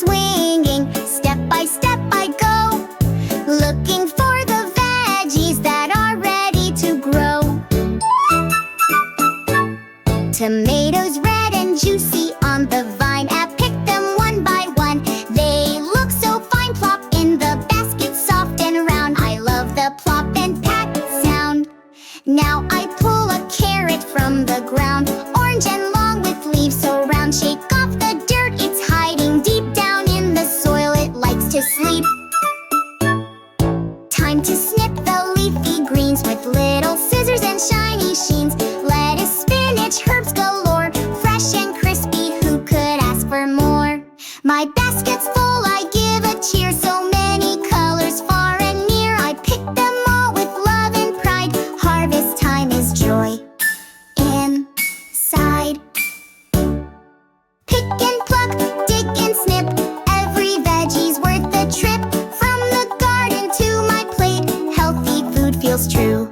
swinging. Step by step I go, looking for the veggies that are ready to grow. Tomatoes red and juicy on the vine, I pick them one by one. They look so fine, plop in the basket, soft and round. I love the plop and pat sound. Now I pull a carrot from the ground, orange and long with leaves so round. Shake off the dirt, it's hiding deep down in the soil. It likes to sleep. Time to snip the leafy greens with little scissors and shiny sheens. Lettuce, spinach, herbs galore, fresh and crispy, who could ask for more? My basket's full, I give a cheer. So many colors far and near, I pick them all with love and pride. Harvest time is joy inside. Pick and pluck, dig and snip, every veggie's worth the trip. From the garden to my plate, healthy food feels true.